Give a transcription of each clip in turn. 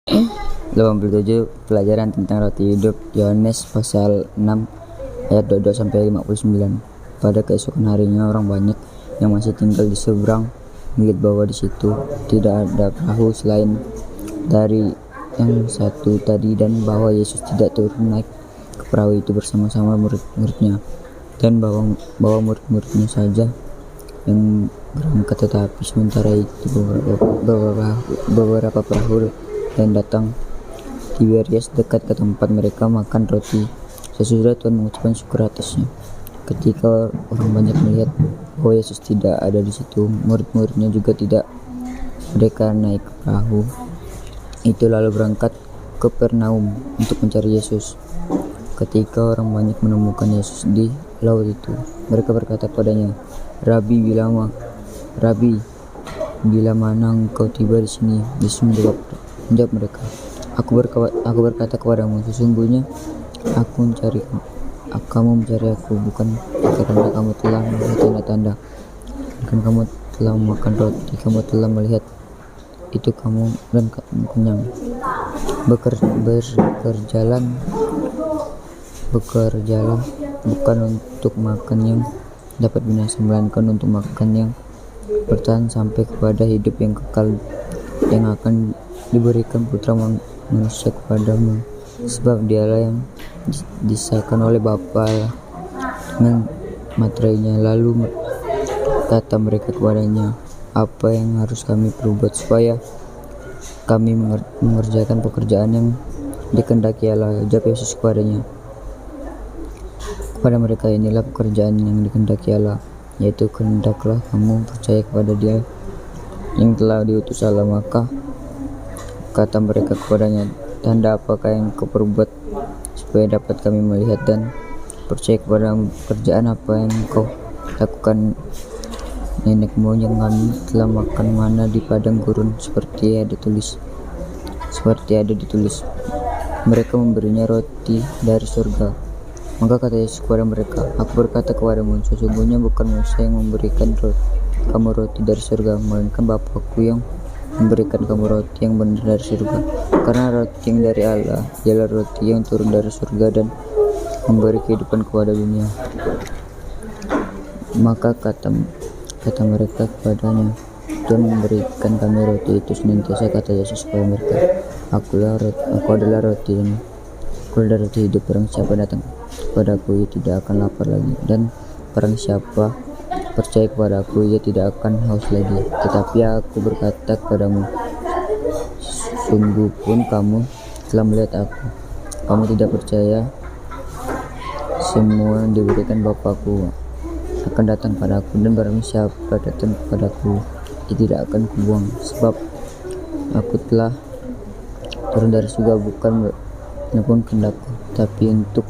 87 pelajaran tentang roti hidup. Yohanes pasal 6 ayat 22 sampai 59. Pada keesokan harinya orang banyak yang masih tinggal di seberang melihat bahwa di situ tidak ada perahu selain dari yang satu tadi, dan bahwa Yesus tidak turun naik ke perahu itu bersama-sama murid-muridnya, dan bahwa murid-muridnya saja yang berangkat. Tetapi sementara itu beberapa perahu dan datang Tiberias dekat ke tempat mereka makan roti. Sesudah Tuhan mengucapkan syukur atasnya. Ketika orang banyak melihat bahwa Yesus tidak ada di situ, murid-muridnya juga tidak, mereka naik ke perahu itu lalu berangkat ke Kapernaum untuk mencari Yesus. Ketika orang banyak menemukan Yesus di laut itu, mereka berkata padanya, Rabi, bila mana engkau tiba di sini? Yesus menjawab mereka, Aku berkata kepadamu, sesungguhnya kamu mencari aku bukan karena kamu telah melihat tanda-tanda, bukan kamu telah makan roti, kamu telah melihat itu kamu dan kamu kenyang. Bekerjalah bukan untuk makan yang dapat binasa, melainkan untuk makan yang bertahan sampai kepada hidup yang kekal, yang akan diberikan Putra Manusia kepadamu. Sebab dialah yang disahkan oleh Bapa dengan materainya. Lalu kata mereka kepadanya, apa yang harus kami perbuat supaya kami mengerjakan pekerjaan yang dikehendaki Allah? Jawab Yesus kepada mereka, inilah pekerjaan yang dikehendaki Allah, yaitu hendaklah kamu percaya kepada Dia yang telah diutus Allah. Maka kata mereka kepadanya, tanda apakah yang kau perbuat supaya dapat kami melihat dan percaya kepada pekerjaan apa yang kau lakukan? Nenek moyang kami telah makan mana di padang gurun, seperti ada ditulis, mereka memberinya roti dari surga. Maka kata Yesus kepada mereka, Aku berkata kepadamu, sesungguhnya bukan Musa yang memberikan kamu roti dari surga, melainkan Bapa-Ku yang memberikan kamu roti yang benar dari surga. Karena roti yang dari Allah ialah roti yang turun dari surga dan memberi kehidupan kepada dunia. Maka kata mereka kepadanya, Tuhan memberikan kami roti itu senantiasa. Kata Yesus kepada mereka, Aku adalah roti hidup. Barang siapa datang kepadaku, ia tidak akan lapar lagi, dan barang siapa percaya kepadaku, ia tidak akan haus lagi. Tetapi aku berkata kepadamu, sungguh pun kamu telah melihat aku, kamu tidak percaya. Semua yang diberikan Bapa-Ku akan datang padaku, dan barang siapa datang kepadaku, ia tidak akan kubuang. Sebab aku telah turun dari surga bukan menepun kehendakku, tapi untuk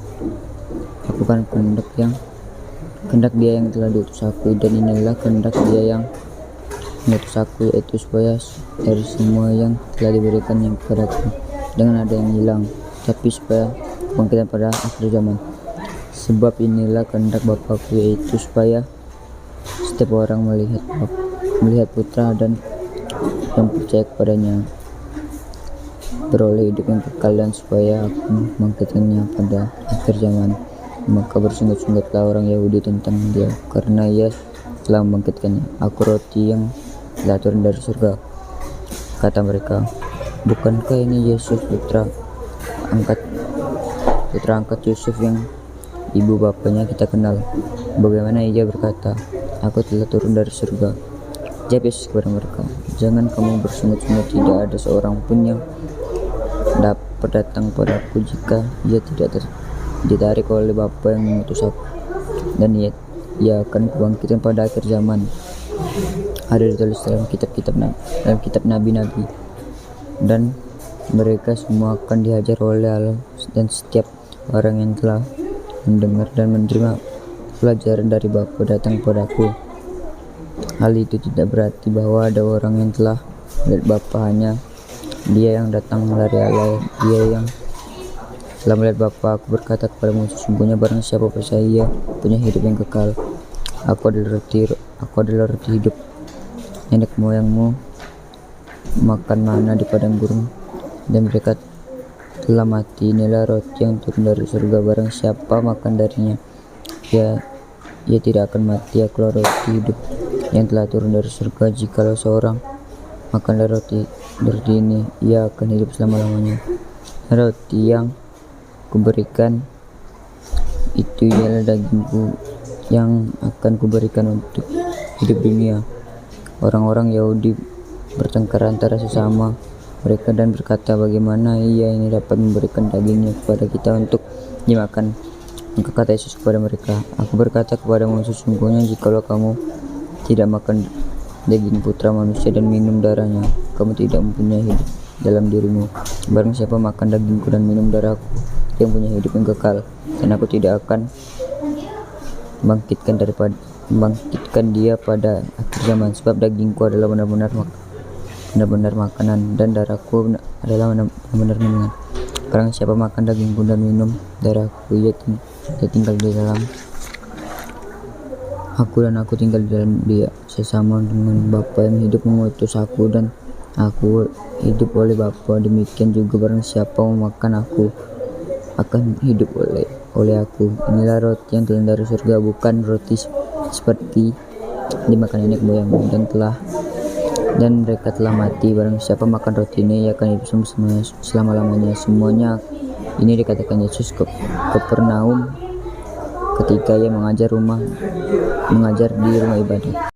lakukan kehendak Dia yang telah diutus aku. Dan inilah kehendak Dia yang mengutus aku, yaitu supaya dari semua yang telah diberikan yang kepadaku dengan ada yang hilang, tapi supaya kebangkitan pada akhir zaman. Sebab inilah kehendak Bapa-Ku, yaitu supaya setiap orang melihat Putra dan yang percaya kepadanya beroleh hidup yang kekal, dan supaya aku membangkitkannya pada akhir zaman. Maka bersungut-sungutlah orang Yahudi tentang Dia, karena Ia telah membangkitkannya. Aku roti yang telah turun dari surga. Kata mereka, bukankah ini Yesus putra angkat Yusuf yang ibu bapanya kita kenal? Bagaimana Ia berkata, Aku telah turun dari surga? Jawab Yesus kepada mereka, jangan kamu bersungut-sungut. Tidak ada seorang pun yang dapat datang padaku jika ia tidak ditarik oleh Bapa yang mengutus aku, dan ia akan kubangkitkan pada akhir zaman. Ada ditulis dalam kitab nabi-nabi, dan mereka semua akan dihajar oleh Allah, dan setiap orang yang telah mendengar dan menerima pelajaran dari Bapa datang padaku. Hal itu tidak berarti bahwa ada orang yang telah melihat Bapa, hanya Dia yang datang dari Allah, Dia yang telah melihat Bapa. Aku berkata kepadamu, sesungguhnya barang siapa percaya, ia punya hidup yang kekal. Aku adalah roti hidup. Nenek moyangmu makan mana di padang gurun, dan mereka telah mati. Inilah roti yang turun dari surga, barang siapa makan darinya ia tidak akan mati. Akulah roti hidup yang telah turun dari surga. Jikalau seorang makan dari roti ini, ia akan hidup selama-lamanya. Roti yang kuberikan itu ialah dagingku yang akan kuberikan untuk hidup dunia. Orang-orang Yahudi bertengkar antara sesama mereka dan berkata, bagaimana ia ini dapat memberikan dagingnya kepada kita untuk dimakan? Maka kata Yesus kepada mereka, aku berkata kepadamu, sesungguhnya jikalau kamu tidak makan daging putra manusia dan minum darahnya, kamu tidak mempunyai hidup dalam dirimu. Barang siapa makan dagingku dan minum darahku, dia punya hidup yang kekal, dan aku tidak akan membangkitkan dia pada akhir zaman. Sebab dagingku adalah benar-benar makanan, dan darahku adalah benar-benar minuman. Barang siapa makan dagingku dan minum darahku, ia tinggal di dalam aku dan aku tinggal di dalam dia, sesama dengan Bapa yang hidup mengutus aku dan aku hidup oleh Bapa. Demikian juga barang siapa memakan aku akan hidup oleh aku. Inilah roti yang turun dari surga, bukan roti seperti dimakan nenek moyangmu dan mereka telah mati. Barang siapa makan roti ini, ia akan hidup selama-lamanya. Semuanya ini dikatakan Yesus ke Kapernaum ketika ia mengajar di rumah ibadah.